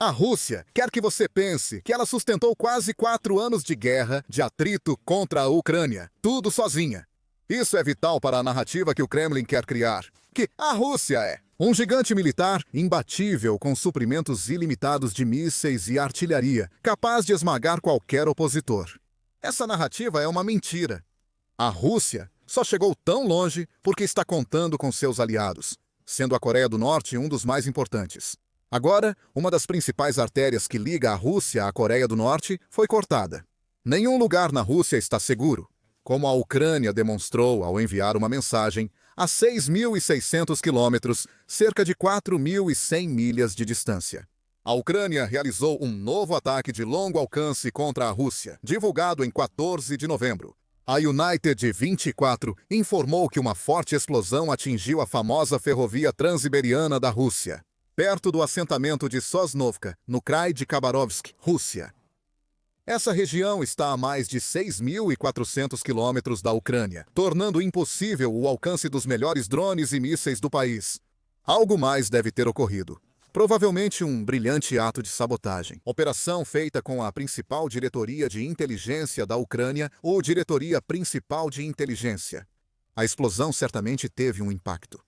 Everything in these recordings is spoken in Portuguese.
A Rússia quer que você pense que ela sustentou quase 4 anos de guerra, de atrito contra a Ucrânia, tudo sozinha. Isso é vital para a narrativa que o Kremlin quer criar, que a Rússia é um gigante militar imbatível com suprimentos ilimitados de mísseis e artilharia, capaz de esmagar qualquer opositor. Essa narrativa é uma mentira. A Rússia só chegou tão longe porque está contando com seus aliados, sendo a Coreia do Norte um dos mais importantes. Agora, uma das principais artérias que liga a Rússia à Coreia do Norte foi cortada. Nenhum lugar na Rússia está seguro, como a Ucrânia demonstrou ao enviar uma mensagem a 6.600 quilômetros, cerca de 4.100 milhas de distância. A Ucrânia realizou um novo ataque de longo alcance contra a Rússia, divulgado em 14 de novembro. A United 24 informou que uma forte explosão atingiu a famosa ferrovia transiberiana da Rússia, perto do assentamento de Sosnovka, no Krai de Khabarovsk, Rússia. Essa região está a mais de 6.400 quilômetros da Ucrânia, tornando impossível o alcance dos melhores drones e mísseis do país. Algo mais deve ter ocorrido. Provavelmente um brilhante ato de sabotagem. Operação feita com a principal diretoria de inteligência da Ucrânia ou diretoria principal de inteligência. A explosão certamente teve um impacto.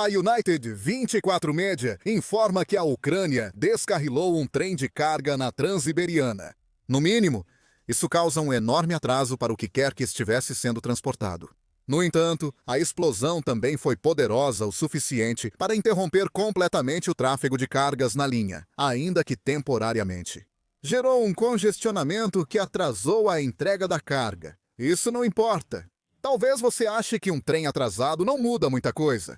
A United 24 Media informa que a Ucrânia descarrilou um trem de carga na Transiberiana. No mínimo, isso causa um enorme atraso para o que quer que estivesse sendo transportado. No entanto, a explosão também foi poderosa o suficiente para interromper completamente o tráfego de cargas na linha, ainda que temporariamente. Gerou um congestionamento que atrasou a entrega da carga. Isso não importa. Talvez você ache que um trem atrasado não muda muita coisa.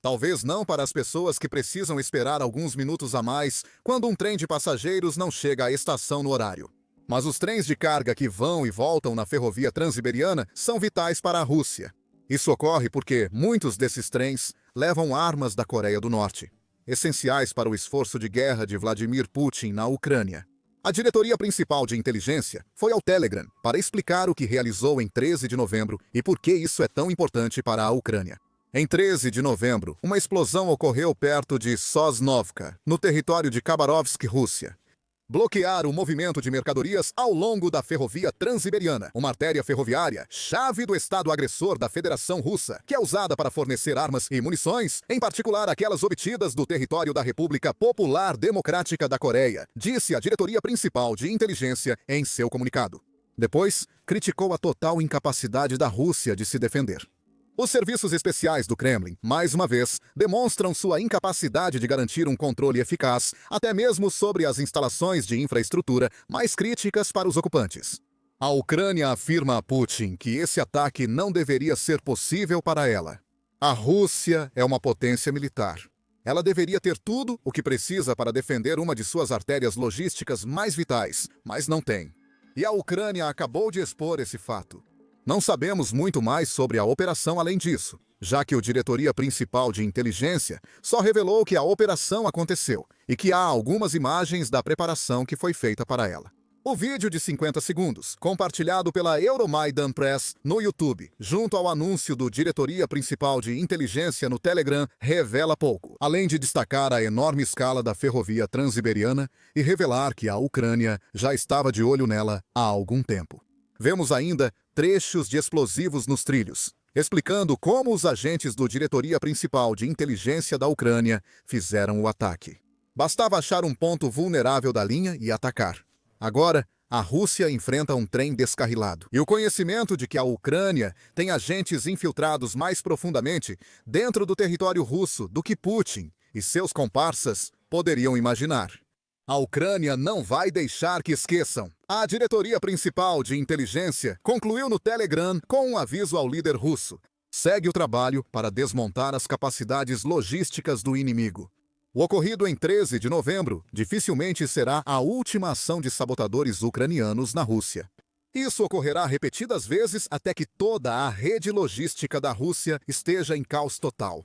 Talvez não para as pessoas que precisam esperar alguns minutos a mais quando um trem de passageiros não chega à estação no horário. Mas os trens de carga que vão e voltam na ferrovia transiberiana são vitais para a Rússia. Isso ocorre porque muitos desses trens levam armas da Coreia do Norte, essenciais para o esforço de guerra de Vladimir Putin na Ucrânia. A diretoria principal de inteligência foi ao Telegram para explicar o que realizou em 13 de novembro e por que isso é tão importante para a Ucrânia. Em 13 de novembro, uma explosão ocorreu perto de Sosnovka, no território de Khabarovsk, Rússia. Bloquear o movimento de mercadorias ao longo da ferrovia transiberiana, uma artéria ferroviária, chave do Estado agressor da Federação Russa, que é usada para fornecer armas e munições, em particular aquelas obtidas do território da República Popular Democrática da Coreia, disse a diretoria principal de inteligência em seu comunicado. Depois, criticou a total incapacidade da Rússia de se defender. Os serviços especiais do Kremlin, mais uma vez, demonstram sua incapacidade de garantir um controle eficaz, até mesmo sobre as instalações de infraestrutura mais críticas para os ocupantes. A Ucrânia afirma a Putin que esse ataque não deveria ser possível para ela. A Rússia é uma potência militar. Ela deveria ter tudo o que precisa para defender uma de suas artérias logísticas mais vitais, mas não tem. E a Ucrânia acabou de expor esse fato. Não sabemos muito mais sobre a operação além disso, já que o diretoria principal de inteligência só revelou que a operação aconteceu e que há algumas imagens da preparação que foi feita para ela. O vídeo de 50 segundos, compartilhado pela Euromaidan Press no YouTube, junto ao anúncio do diretoria principal de inteligência no Telegram, revela pouco, além de destacar a enorme escala da ferrovia transiberiana e revelar que a Ucrânia já estava de olho nela há algum tempo. Vemos ainda trechos de explosivos nos trilhos, explicando como os agentes do diretoria principal de inteligência da Ucrânia fizeram o ataque. Bastava achar um ponto vulnerável da linha e atacar. Agora, a Rússia enfrenta um trem descarrilado. E o conhecimento de que a Ucrânia tem agentes infiltrados mais profundamente dentro do território russo do que Putin e seus comparsas poderiam imaginar. A Ucrânia não vai deixar que esqueçam. A diretoria principal de inteligência concluiu no Telegram com um aviso ao líder russo. Segue o trabalho para desmontar as capacidades logísticas do inimigo. O ocorrido em 13 de novembro dificilmente será a última ação de sabotadores ucranianos na Rússia. Isso ocorrerá repetidas vezes até que toda a rede logística da Rússia esteja em caos total.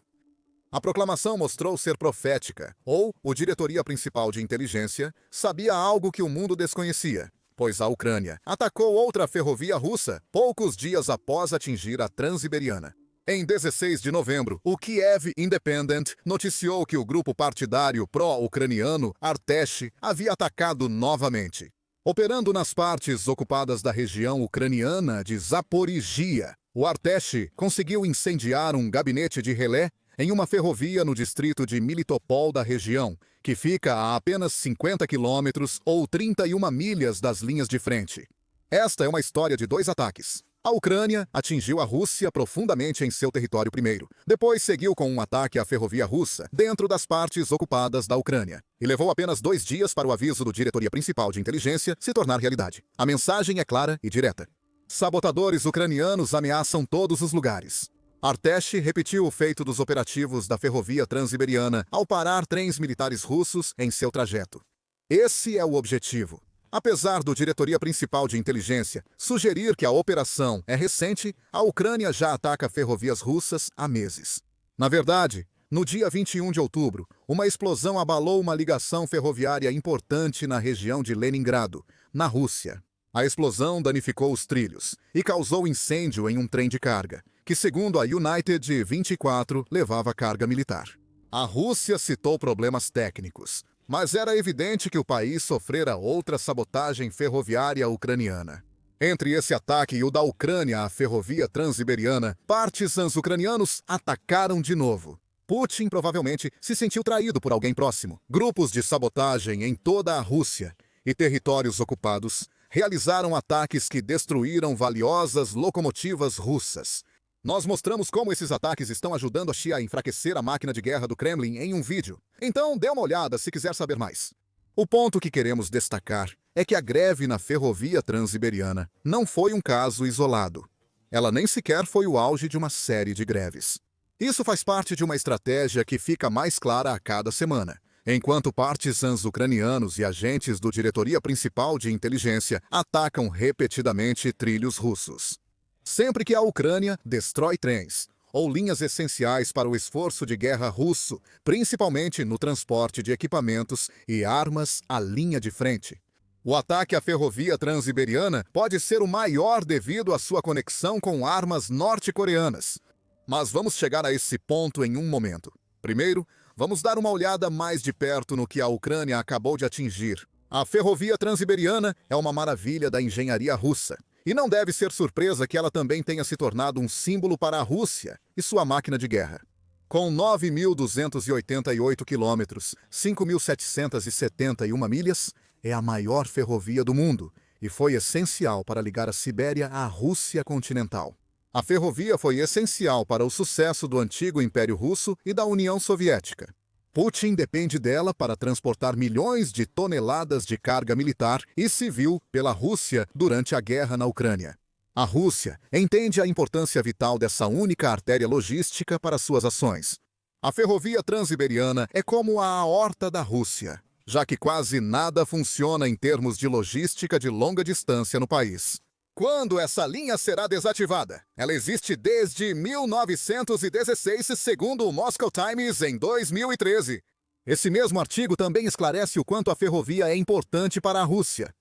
A proclamação mostrou ser profética, ou o diretoria principal de inteligência sabia algo que o mundo desconhecia, pois a Ucrânia atacou outra ferrovia russa poucos dias após atingir a Transiberiana. Em 16 de novembro, o Kiev Independent noticiou que o grupo partidário pró-ucraniano Artesh havia atacado novamente. Operando nas partes ocupadas da região ucraniana de Zaporizhia, o Artesh conseguiu incendiar um gabinete de relé em uma ferrovia no distrito de Melitopol da região, que fica a apenas 50 quilômetros ou 31 milhas das linhas de frente. Esta é uma história de 2 ataques. A Ucrânia atingiu a Rússia profundamente em seu território primeiro. Depois seguiu com um ataque à ferrovia russa dentro das partes ocupadas da Ucrânia. E levou apenas 2 dias para o aviso do Diretoria Principal de Inteligência se tornar realidade. A mensagem é clara e direta. Sabotadores ucranianos ameaçam todos os lugares. Artesh repetiu o feito dos operativos da ferrovia Transiberiana ao parar trens militares russos em seu trajeto. Esse é o objetivo. Apesar do Diretoria Principal de Inteligência sugerir que a operação é recente, a Ucrânia já ataca ferrovias russas há meses. Na verdade, no dia 21 de outubro, uma explosão abalou uma ligação ferroviária importante na região de Leningrado, na Rússia. A explosão danificou os trilhos e causou incêndio em um trem de carga, que, segundo a United 24, levava carga militar. A Rússia citou problemas técnicos, mas era evidente que o país sofrera outra sabotagem ferroviária ucraniana. Entre esse ataque e o da Ucrânia à ferrovia Transiberiana, partisans ucranianos atacaram de novo. Putin provavelmente se sentiu traído por alguém próximo. Grupos de sabotagem em toda a Rússia e territórios ocupados realizaram ataques que destruíram valiosas locomotivas russas. Nós mostramos como esses ataques estão ajudando a Xi a enfraquecer a máquina de guerra do Kremlin em um vídeo. Então dê uma olhada se quiser saber mais. O ponto que queremos destacar é que a greve na ferrovia Transiberiana não foi um caso isolado. Ela nem sequer foi o auge de uma série de greves. Isso faz parte de uma estratégia que fica mais clara a cada semana. Enquanto partisans ucranianos e agentes do Diretoria Principal de Inteligência atacam repetidamente trilhos russos. Sempre que a Ucrânia destrói trens ou linhas essenciais para o esforço de guerra russo, principalmente no transporte de equipamentos e armas à linha de frente. O ataque à ferrovia Transiberiana pode ser o maior devido à sua conexão com armas norte-coreanas. Mas vamos chegar a esse ponto em um momento. Primeiro, vamos dar uma olhada mais de perto no que a Ucrânia acabou de atingir. A ferrovia Transiberiana é uma maravilha da engenharia russa. E não deve ser surpresa que ela também tenha se tornado um símbolo para a Rússia e sua máquina de guerra. Com 9.288 quilômetros, 5.771 milhas, é a maior ferrovia do mundo e foi essencial para ligar a Sibéria à Rússia continental. A ferrovia foi essencial para o sucesso do antigo Império Russo e da União Soviética. Putin depende dela para transportar milhões de toneladas de carga militar e civil pela Rússia durante a guerra na Ucrânia. A Rússia entende a importância vital dessa única artéria logística para suas ações. A ferrovia Transiberiana é como a aorta da Rússia, já que quase nada funciona em termos de logística de longa distância no país. Quando essa linha será desativada? Ela existe desde 1916, segundo o Moscow Times, em 2013. Esse mesmo artigo também esclarece o quanto a ferrovia é importante para a Rússia.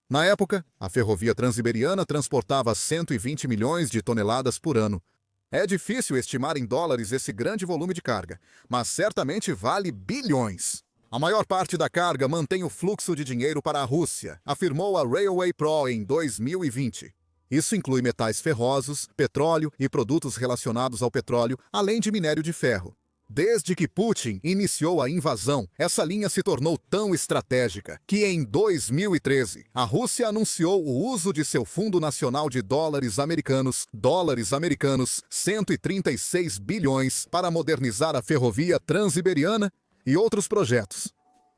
Na época, a ferrovia Transiberiana transportava 120 milhões de toneladas por ano. É difícil estimar em dólares esse grande volume de carga, mas certamente vale bilhões. A maior parte da carga mantém o fluxo de dinheiro para a Rússia, afirmou a Railway Pro em 2020. Isso inclui metais ferrosos, petróleo e produtos relacionados ao petróleo, além de minério de ferro. Desde que Putin iniciou a invasão, essa linha se tornou tão estratégica que, em 2013, a Rússia anunciou o uso de seu Fundo Nacional de dólares americanos, 136 bilhões, para modernizar a ferrovia Transiberiana e outros projetos.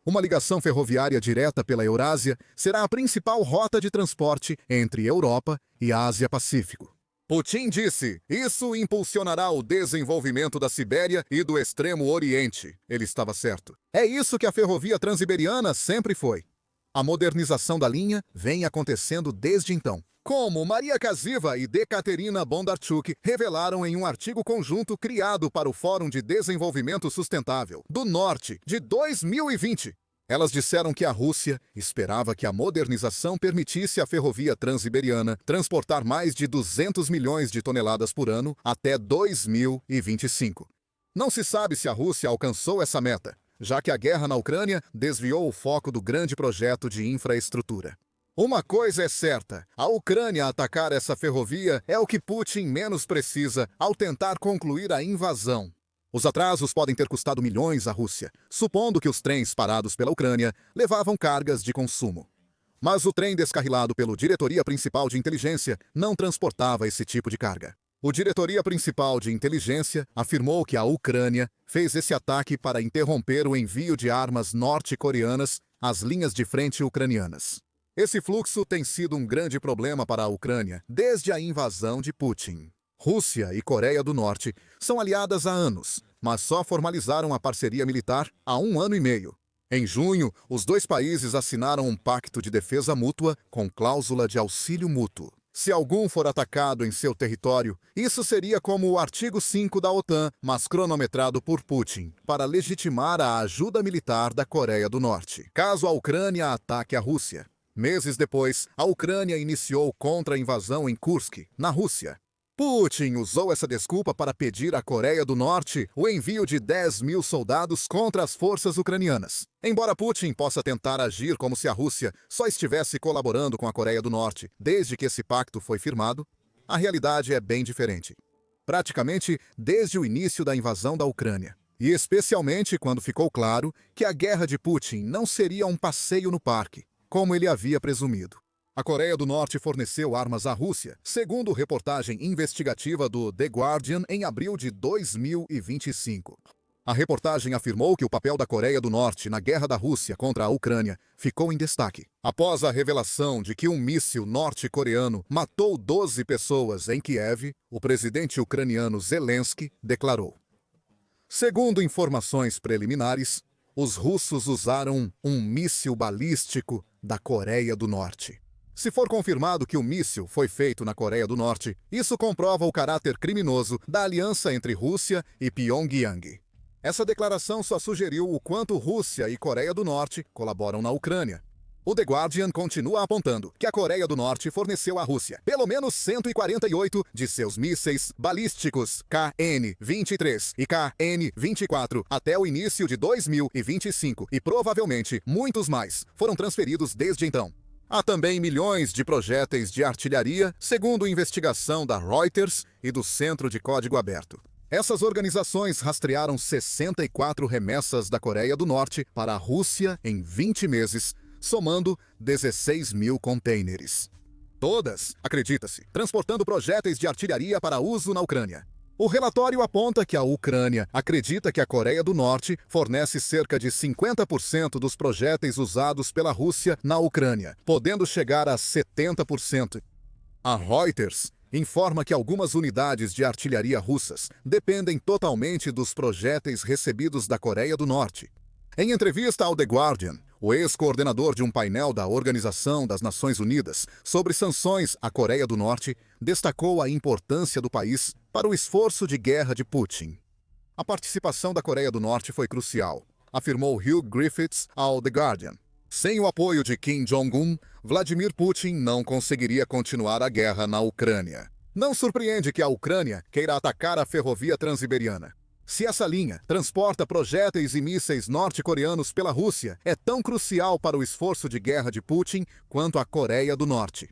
Uma ligação ferroviária direta pela Eurásia será a principal rota de transporte entre Europa e Ásia-Pacífico. Putin disse, isso impulsionará o desenvolvimento da Sibéria e do Extremo Oriente. Ele estava certo. É isso que a ferrovia Transiberiana sempre foi. A modernização da linha vem acontecendo desde então. Como Maria Kaziva e Ekaterina Bondarchuk revelaram em um artigo conjunto criado para o Fórum de Desenvolvimento Sustentável do Norte de 2020. Elas disseram que a Rússia esperava que a modernização permitisse à ferrovia transiberiana transportar mais de 200 milhões de toneladas por ano até 2025. Não se sabe se a Rússia alcançou essa meta, já que a guerra na Ucrânia desviou o foco do grande projeto de infraestrutura. Uma coisa é certa, a Ucrânia atacar essa ferrovia é o que Putin menos precisa ao tentar concluir a invasão. Os atrasos podem ter custado milhões à Rússia, supondo que os trens parados pela Ucrânia levavam cargas de consumo. Mas o trem descarrilado pela Diretoria Principal de Inteligência não transportava esse tipo de carga. O Diretoria Principal de Inteligência afirmou que a Ucrânia fez esse ataque para interromper o envio de armas norte-coreanas às linhas de frente ucranianas. Esse fluxo tem sido um grande problema para a Ucrânia desde a invasão de Putin. Rússia e Coreia do Norte são aliadas há anos, mas só formalizaram a parceria militar há 1 ano e meio. Em junho, os dois países assinaram um pacto de defesa mútua com cláusula de auxílio mútuo. Se algum for atacado em seu território, isso seria como o artigo 5 da OTAN, mas cronometrado por Putin, para legitimar a ajuda militar da Coreia do Norte, caso a Ucrânia ataque a Rússia. Meses depois, a Ucrânia iniciou contra-invasão em Kursk, na Rússia. Putin usou essa desculpa para pedir à Coreia do Norte o envio de 10 mil soldados contra as forças ucranianas. Embora Putin possa tentar agir como se a Rússia só estivesse colaborando com a Coreia do Norte desde que esse pacto foi firmado, a realidade é bem diferente. Praticamente desde o início da invasão da Ucrânia, e especialmente quando ficou claro que a guerra de Putin não seria um passeio no parque, como ele havia presumido. A Coreia do Norte forneceu armas à Rússia, segundo reportagem investigativa do The Guardian em abril de 2025. A reportagem afirmou que o papel da Coreia do Norte na guerra da Rússia contra a Ucrânia ficou em destaque, após a revelação de que um míssil norte-coreano matou 12 pessoas em Kiev. O presidente ucraniano Zelensky declarou: segundo informações preliminares, os russos usaram um míssil balístico da Coreia do Norte. Se for confirmado que o míssil foi feito na Coreia do Norte, isso comprova o caráter criminoso da aliança entre Rússia e Pyongyang. Essa declaração só sugeriu o quanto Rússia e Coreia do Norte colaboram na Ucrânia. O The Guardian continua apontando que a Coreia do Norte forneceu à Rússia pelo menos 148 de seus mísseis balísticos KN-23 e KN-24 até o início de 2025 e provavelmente muitos mais foram transferidos desde então. Há também milhões de projéteis de artilharia, segundo investigação da Reuters e do Centro de Código Aberto. Essas organizações rastrearam 64 remessas da Coreia do Norte para a Rússia em 20 meses, somando 16 mil contêineres. Todas, acredita-se, transportando projéteis de artilharia para uso na Ucrânia. O relatório aponta que a Ucrânia acredita que a Coreia do Norte fornece cerca de 50% dos projéteis usados pela Rússia na Ucrânia, podendo chegar a 70%. A Reuters informa que algumas unidades de artilharia russas dependem totalmente dos projéteis recebidos da Coreia do Norte. Em entrevista ao The Guardian, o ex-coordenador de um painel da Organização das Nações Unidas sobre sanções à Coreia do Norte destacou a importância do país para o esforço de guerra de Putin. A participação da Coreia do Norte foi crucial, afirmou Hugh Griffiths ao The Guardian. Sem o apoio de Kim Jong-un, Vladimir Putin não conseguiria continuar a guerra na Ucrânia. Não surpreende que a Ucrânia queira atacar a ferrovia transiberiana. Se essa linha transporta projéteis e mísseis norte-coreanos pela Rússia, é tão crucial para o esforço de guerra de Putin quanto a Coreia do Norte.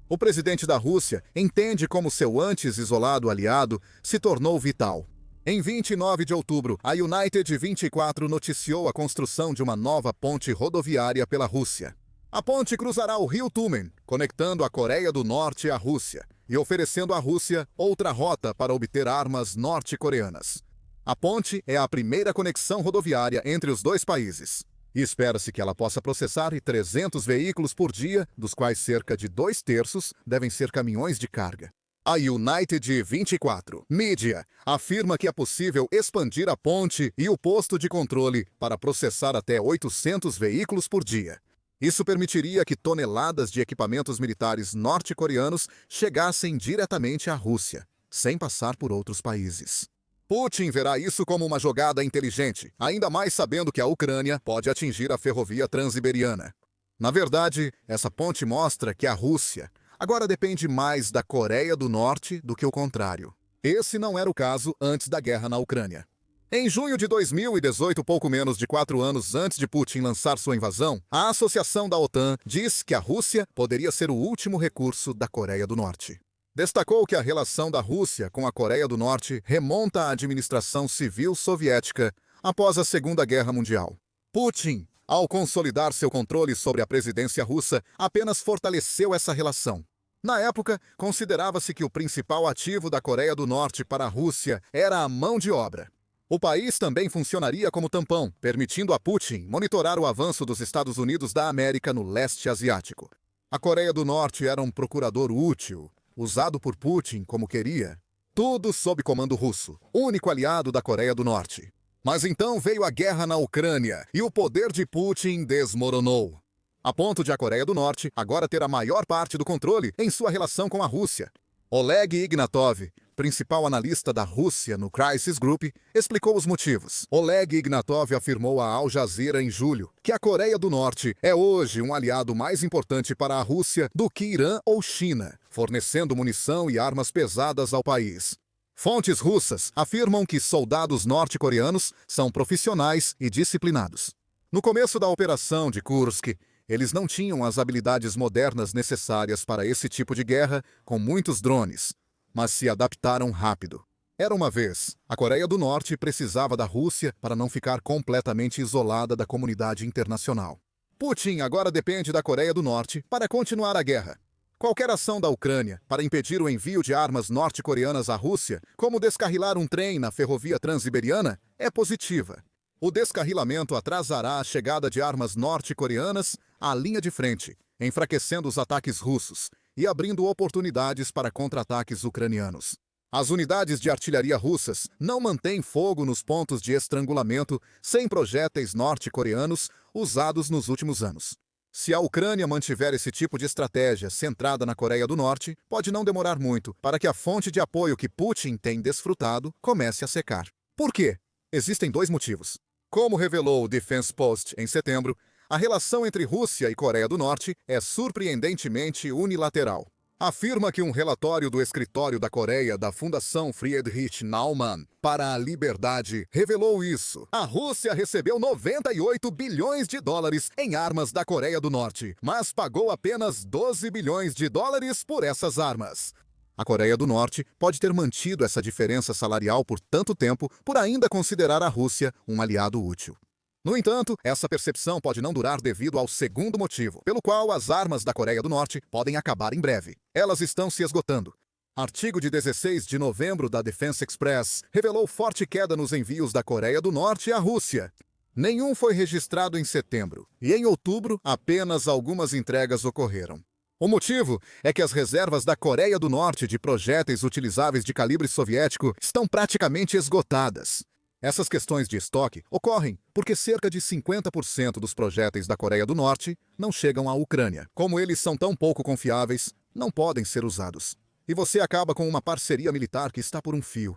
O presidente da Rússia entende como seu antes isolado aliado se tornou vital. Em 29 de outubro, a United 24 noticiou a construção de uma nova ponte rodoviária pela Rússia. A ponte cruzará o rio Tumen, conectando a Coreia do Norte à Rússia, e oferecendo à Rússia outra rota para obter armas norte-coreanas. A ponte é a primeira conexão rodoviária entre os dois países. E espera-se que ela possa processar 300 veículos por dia, dos quais cerca de 2/3 devem ser caminhões de carga. A United 24 Media afirma que é possível expandir a ponte e o posto de controle para processar até 800 veículos por dia. Isso permitiria que toneladas de equipamentos militares norte-coreanos chegassem diretamente à Rússia, sem passar por outros países. Putin verá isso como uma jogada inteligente, ainda mais sabendo que a Ucrânia pode atingir a ferrovia transiberiana. Na verdade, essa ponte mostra que a Rússia agora depende mais da Coreia do Norte do que o contrário. Esse não era o caso antes da guerra na Ucrânia. Em junho de 2018, pouco menos de 4 anos antes de Putin lançar sua invasão, a Associação da OTAN disse que a Rússia poderia ser o último recurso da Coreia do Norte. Destacou que a relação da Rússia com a Coreia do Norte remonta à administração civil soviética após a Segunda Guerra Mundial. Putin, ao consolidar seu controle sobre a presidência russa, apenas fortaleceu essa relação. Na época, considerava-se que o principal ativo da Coreia do Norte para a Rússia era a mão de obra. O país também funcionaria como tampão, permitindo a Putin monitorar o avanço dos Estados Unidos da América no leste asiático. A Coreia do Norte era um procurador útil, usado por Putin como queria. Tudo sob comando russo, único aliado da Coreia do Norte. Mas então veio a guerra na Ucrânia e o poder de Putin desmoronou, a ponto de a Coreia do Norte agora ter a maior parte do controle em sua relação com a Rússia. Oleg Ignatov, principal analista da Rússia no Crisis Group, explicou os motivos. Oleg Ignatov afirmou a Al Jazeera em julho que a Coreia do Norte é hoje um aliado mais importante para a Rússia do que Irã ou China, fornecendo munição e armas pesadas ao país. Fontes russas afirmam que soldados norte-coreanos são profissionais e disciplinados. No começo da operação de Kursk, eles não tinham as habilidades modernas necessárias para esse tipo de guerra com muitos drones, mas se adaptaram rápido. Era uma vez, a Coreia do Norte precisava da Rússia para não ficar completamente isolada da comunidade internacional. Putin agora depende da Coreia do Norte para continuar a guerra. Qualquer ação da Ucrânia para impedir o envio de armas norte-coreanas à Rússia, como descarrilar um trem na ferrovia transiberiana, é positiva. O descarrilamento atrasará a chegada de armas norte-coreanas à linha de frente, enfraquecendo os ataques russos e abrindo oportunidades para contra-ataques ucranianos. As unidades de artilharia russas não mantêm fogo nos pontos de estrangulamento sem projéteis norte-coreanos usados nos últimos anos. Se a Ucrânia mantiver esse tipo de estratégia centrada na Coreia do Norte, pode não demorar muito para que a fonte de apoio que Putin tem desfrutado comece a secar. Por quê? Existem 2 motivos. Como revelou o Defense Post em setembro, a relação entre Rússia e Coreia do Norte é surpreendentemente unilateral. Afirma que um relatório do escritório da Coreia da Fundação Friedrich Naumann para a Liberdade revelou isso. A Rússia recebeu 98 bilhões de dólares em armas da Coreia do Norte, mas pagou apenas 12 bilhões de dólares por essas armas. A Coreia do Norte pode ter mantido essa diferença salarial por tanto tempo por ainda considerar a Rússia um aliado útil. No entanto, essa percepção pode não durar devido ao segundo motivo, pelo qual as armas da Coreia do Norte podem acabar em breve. Elas estão se esgotando. Artigo de 16 de novembro da Defense Express revelou forte queda nos envios da Coreia do Norte à Rússia. Nenhum foi registrado em setembro, e em outubro apenas algumas entregas ocorreram. O motivo é que as reservas da Coreia do Norte de projéteis utilizáveis de calibre soviético estão praticamente esgotadas. Essas questões de estoque ocorrem porque cerca de 50% dos projéteis da Coreia do Norte não chegam à Ucrânia. Como eles são tão pouco confiáveis, não podem ser usados. E você acaba com uma parceria militar que está por um fio.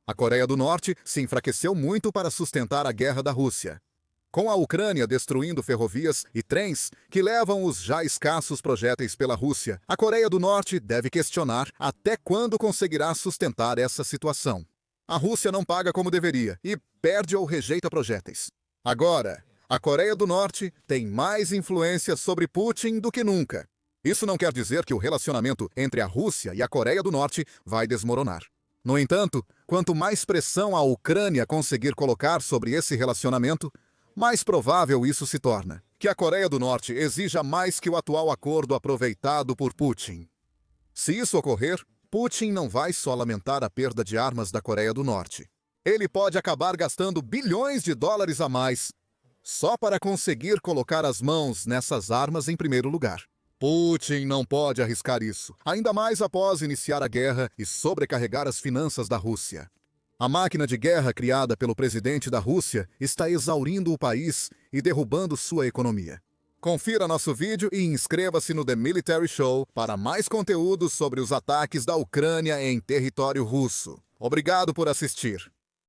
A Coreia do Norte se enfraqueceu muito para sustentar a guerra da Rússia. Com a Ucrânia destruindo ferrovias e trens que levam os já escassos projéteis pela Rússia, a Coreia do Norte deve questionar até quando conseguirá sustentar essa situação. A Rússia não paga como deveria e perde ou rejeita projéteis. Agora, a Coreia do Norte tem mais influência sobre Putin do que nunca. Isso não quer dizer que o relacionamento entre a Rússia e a Coreia do Norte vai desmoronar. No entanto, quanto mais pressão a Ucrânia conseguir colocar sobre esse relacionamento, mais provável isso se torna, que a Coreia do Norte exija mais que o atual acordo aproveitado por Putin. Se isso ocorrer, Putin não vai só lamentar a perda de armas da Coreia do Norte. Ele pode acabar gastando bilhões de dólares a mais, só para conseguir colocar as mãos nessas armas em primeiro lugar. Putin não pode arriscar isso, ainda mais após iniciar a guerra e sobrecarregar as finanças da Rússia. A máquina de guerra criada pelo presidente da Rússia está exaurindo o país e derrubando sua economia. Confira nosso vídeo e inscreva-se no The Military Show para mais conteúdo sobre os ataques da Ucrânia em território russo. Obrigado por assistir.